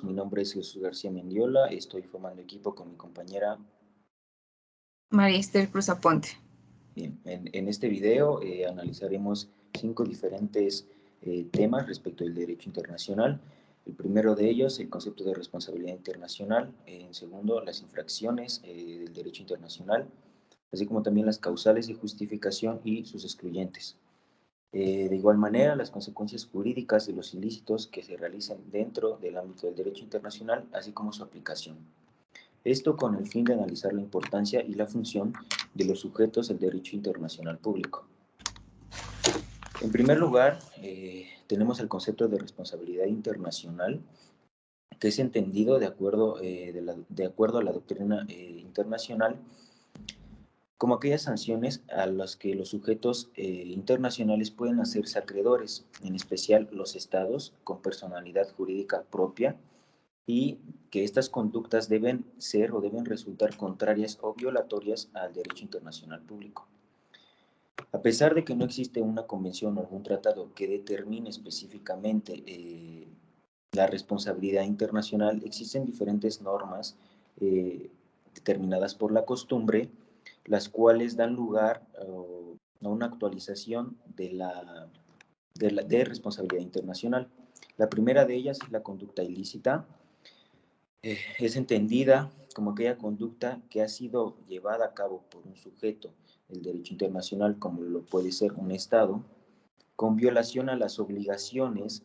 Mi nombre es Jesús García Mendiola, estoy formando equipo con mi compañera María Esther Cruz Aponte. Bien, en este video analizaremos 5 diferentes temas respecto del derecho internacional. El primero de ellos, el concepto de responsabilidad internacional. En segundo, las infracciones del derecho internacional, así como también las causales de justificación y sus excluyentes. De igual manera, las consecuencias jurídicas de los ilícitos que se realicen dentro del ámbito del derecho internacional, así como su aplicación. Esto con el fin de analizar la importancia y la función de los sujetos del derecho internacional público. En primer lugar, tenemos el concepto de responsabilidad internacional, que es entendido de acuerdo a la doctrina internacional como aquellas sanciones a las que los sujetos internacionales pueden hacerse acreedores, en especial los estados con personalidad jurídica propia, y que estas conductas deben ser o deben resultar contrarias o violatorias al derecho internacional público. A pesar de que no existe una convención o algún tratado que determine específicamente la responsabilidad internacional, existen diferentes normas determinadas por la costumbre, las cuales dan lugar a una actualización de responsabilidad internacional. La primera de ellas es la conducta ilícita. Es entendida como aquella conducta que ha sido llevada a cabo por un sujeto del derecho internacional, como lo puede ser un Estado, con violación a las obligaciones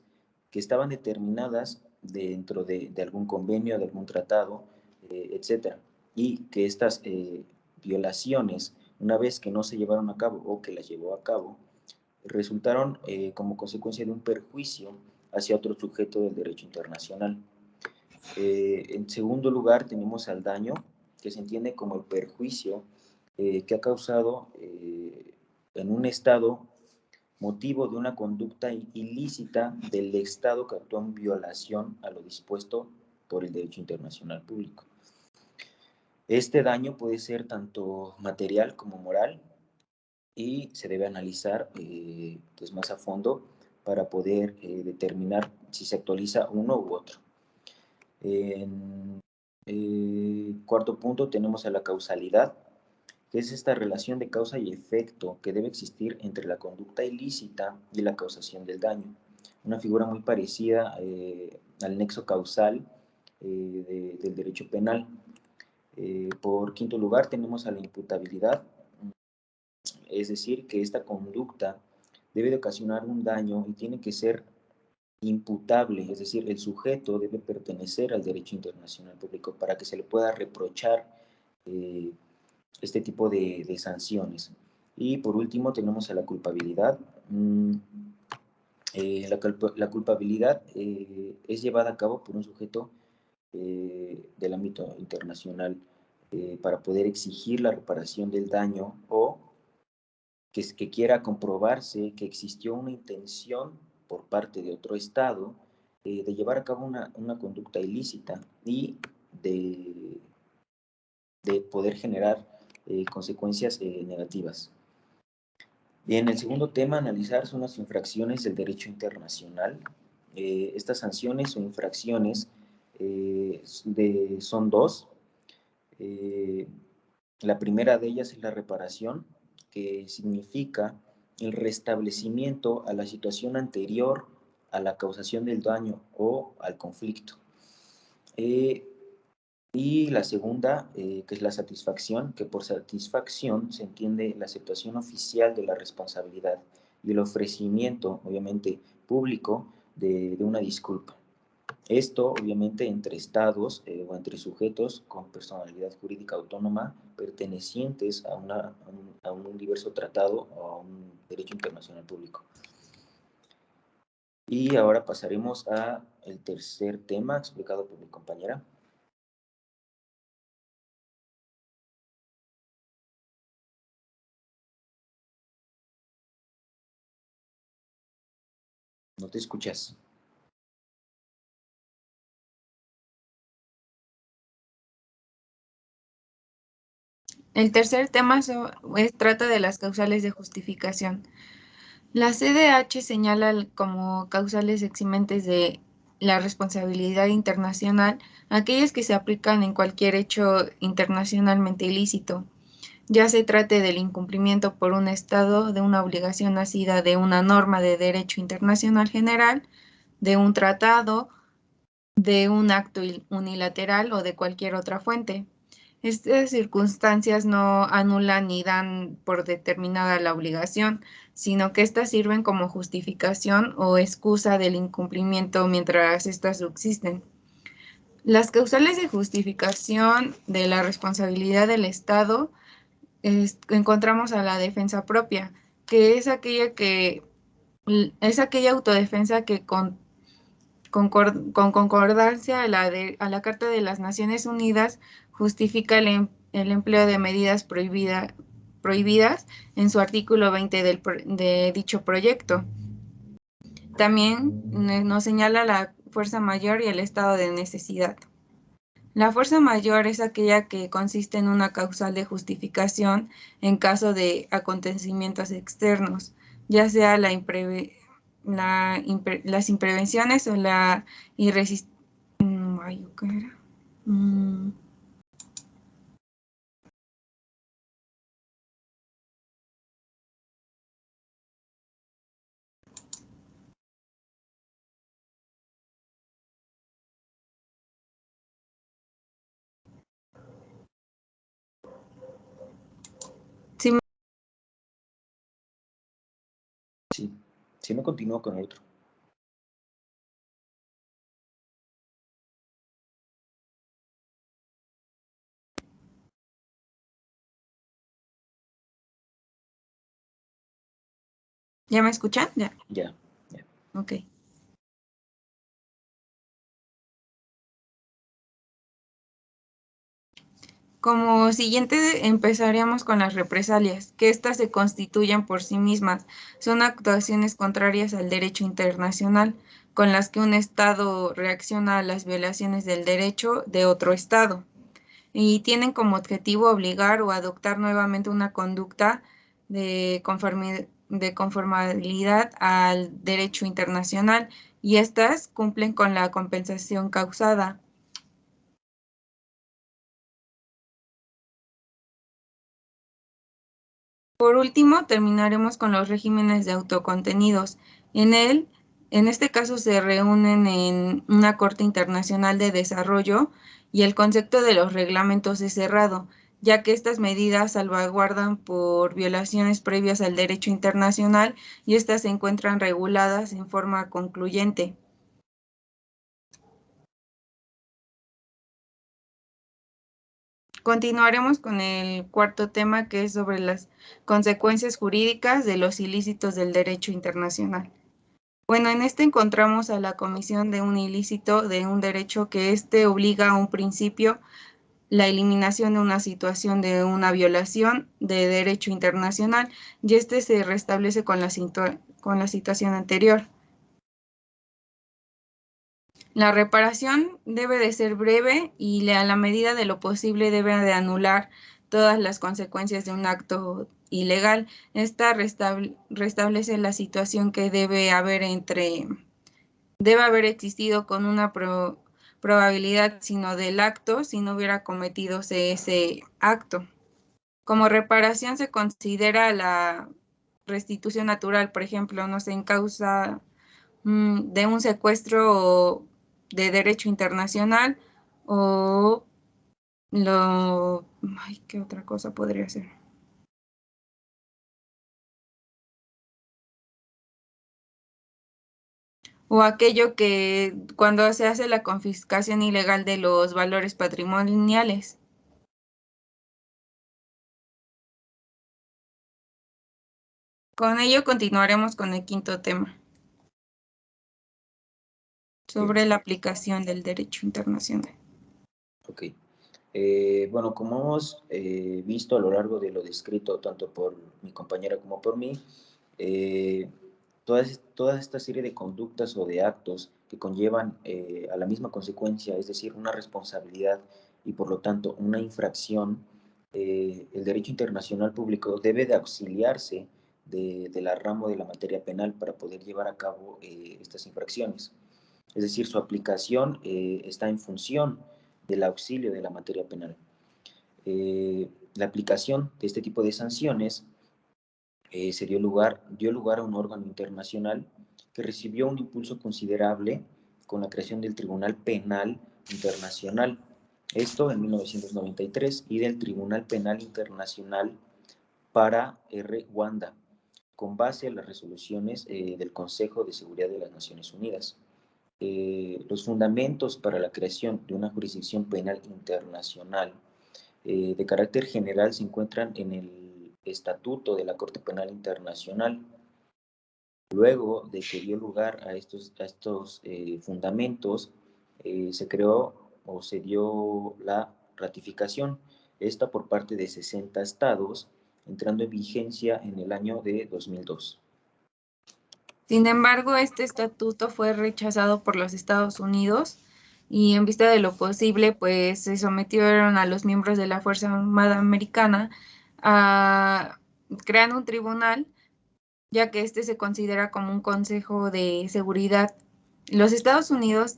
que estaban determinadas dentro de algún convenio, de algún tratado, etc. Y que estas violaciones, una vez que no se llevaron a cabo o que las llevó a cabo, resultaron como consecuencia de un perjuicio hacia otro sujeto del derecho internacional. En segundo lugar, tenemos al daño, que se entiende como el perjuicio que ha causado en un Estado motivo de una conducta ilícita del Estado que actuó en violación a lo dispuesto por el derecho internacional público. Este daño puede ser tanto material como moral y se debe analizar pues más a fondo para poder determinar si se actualiza uno u otro. En cuarto punto tenemos a la causalidad, que es esta relación de causa y efecto que debe existir entre la conducta ilícita y la causación del daño. Una figura muy parecida al nexo causal del derecho penal. Por quinto lugar tenemos a la imputabilidad, es decir, que esta conducta debe de ocasionar un daño y tiene que ser imputable, es decir, el sujeto debe pertenecer al derecho internacional público para que se le pueda reprochar este tipo de sanciones. Y por último tenemos a la culpabilidad. La culpabilidad es llevada a cabo por un sujeto del ámbito internacional para poder exigir la reparación del daño o que quiera comprobarse que existió una intención por parte de otro Estado de llevar a cabo una conducta ilícita y de poder generar consecuencias negativas. Bien, el segundo tema a analizar son las infracciones del derecho internacional. Estas sanciones o infracciones son dos. La primera de ellas es la reparación, que significa el restablecimiento a la situación anterior a la causación del daño o al conflicto. Y la segunda, que es la satisfacción, que por satisfacción se entiende la aceptación oficial de la responsabilidad y el ofrecimiento, obviamente, público de una disculpa. Esto, obviamente, entre estados o entre sujetos con personalidad jurídica autónoma pertenecientes a un diverso tratado o a un derecho internacional público. Y ahora pasaremos al tercer tema explicado por mi compañera. No te escuchas. El tercer tema trata de las causales de justificación. La CDH señala como causales eximentes de la responsabilidad internacional aquellas que se aplican en cualquier hecho internacionalmente ilícito, ya se trate del incumplimiento por un Estado de una obligación nacida de una norma de derecho internacional general, de un tratado, de un acto unilateral o de cualquier otra fuente. Estas circunstancias no anulan ni dan por determinada la obligación, sino que éstas sirven como justificación o excusa del incumplimiento mientras éstas subsisten. Las causales de justificación de la responsabilidad del Estado encontramos a la defensa propia, que es aquella autodefensa que con concordancia a la Carta de las Naciones Unidas justifica el empleo de medidas prohibidas en su artículo 20 de dicho proyecto. También nos señala la fuerza mayor y el estado de necesidad. La fuerza mayor es aquella que consiste en una causal de justificación en caso de acontecimientos externos, ya sea las imprevenciones o la irresistibilidad. ¿Qué era? Sí, Sí, si no continúo con el otro. ¿ya me escuchan? Ya. Ya. Ok. Como siguiente empezaríamos con las represalias, que éstas se constituyen por sí mismas. Son actuaciones contrarias al derecho internacional, con las que un Estado reacciona a las violaciones del derecho de otro Estado, y tienen como objetivo obligar o adoptar nuevamente una conducta de conformabilidad al derecho internacional, y éstas cumplen con la compensación causada. Por último, terminaremos con los regímenes de autocontenidos. En este caso se reúnen en una Corte Internacional de Desarrollo y el concepto de los reglamentos es cerrado, ya que estas medidas salvaguardan por violaciones previas al derecho internacional y estas se encuentran reguladas en forma concluyente. Continuaremos con el cuarto tema, que es sobre las consecuencias jurídicas de los ilícitos del derecho internacional. Bueno, en este encontramos a la comisión de un ilícito de un derecho que obliga a un principio la eliminación de una situación de una violación de derecho internacional y se restablece con la situación anterior. La reparación debe de ser breve y a la medida de lo posible debe de anular todas las consecuencias de un acto ilegal. Esta restablece la situación que debe haber existido con una probabilidad sino del acto si no hubiera cometido ese acto. Como reparación se considera la restitución natural, por ejemplo, no sé, en causa de un secuestro de derecho internacional o ¿qué otra cosa podría ser? O aquello que cuando se hace la confiscación ilegal de los valores patrimoniales. Con ello continuaremos con el quinto tema, sobre la aplicación del derecho internacional. Ok. Bueno, como hemos visto a lo largo de lo descrito, tanto por mi compañera como por mí, toda esta serie de conductas o de actos que conllevan a la misma consecuencia, es decir, una responsabilidad y por lo tanto una infracción, el derecho internacional público debe de auxiliarse de la rama de la materia penal para poder llevar a cabo estas infracciones. es decir, su aplicación está en función del auxilio de la materia penal. La aplicación de este tipo de sanciones dio lugar a un órgano internacional que recibió un impulso considerable con la creación del Tribunal Penal Internacional, esto en 1993, y del Tribunal Penal Internacional para Ruanda, con base en las resoluciones del Consejo de Seguridad de las Naciones Unidas. Los fundamentos para la creación de una jurisdicción penal internacional de carácter general se encuentran en el Estatuto de la Corte Penal Internacional. Luego de que dio lugar a estos fundamentos, se creó o se dio la ratificación, esta por parte de 60 estados, entrando en vigencia en el año de 2002. Sin embargo, este estatuto fue rechazado por los Estados Unidos y en vista de lo posible, pues se sometieron a los miembros de la Fuerza Armada Americana a crear un tribunal, ya que este se considera como un consejo de seguridad. Los Estados Unidos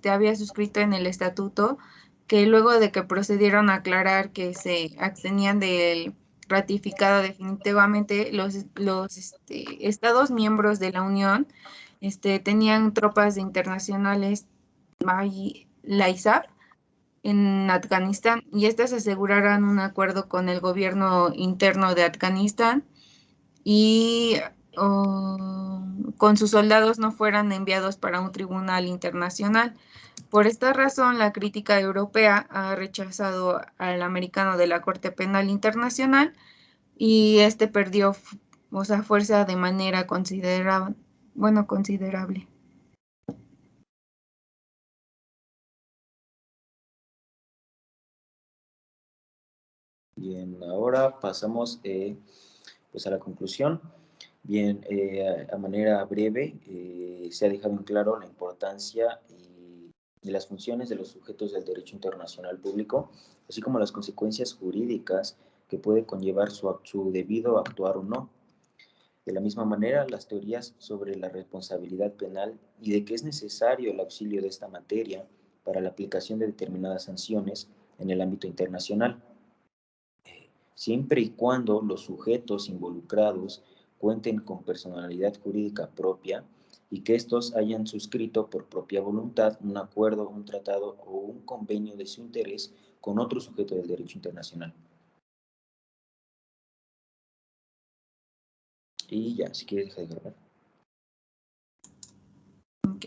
había suscrito en el estatuto que luego de que procedieron a aclarar que se abstenían del ratificado definitivamente, los estados miembros de la Unión tenían tropas internacionales, la ISAF, en Afganistán, y estas aseguraran un acuerdo con el gobierno interno de Afganistán y con sus soldados no fueran enviados para un tribunal internacional. Por esta razón, la crítica europea ha rechazado al americano de la Corte Penal Internacional y este perdió, o sea, fuerza de manera considerable. Bueno, considerable. Bien, ahora pasamos pues a la conclusión. Bien, a manera breve, se ha dejado en claro la importancia y las funciones de los sujetos del derecho internacional público, así como las consecuencias jurídicas que puede conllevar su debido actuar o no. De la misma manera, las teorías sobre la responsabilidad penal y de que es necesario el auxilio de esta materia para la aplicación de determinadas sanciones en el ámbito internacional, siempre y cuando los sujetos involucrados cuenten con personalidad jurídica propia y que estos hayan suscrito por propia voluntad un acuerdo, un tratado o un convenio de su interés con otro sujeto del derecho internacional. Y ya, si quieres dejar de grabar. Ok.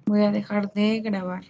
Voy a dejar de grabar.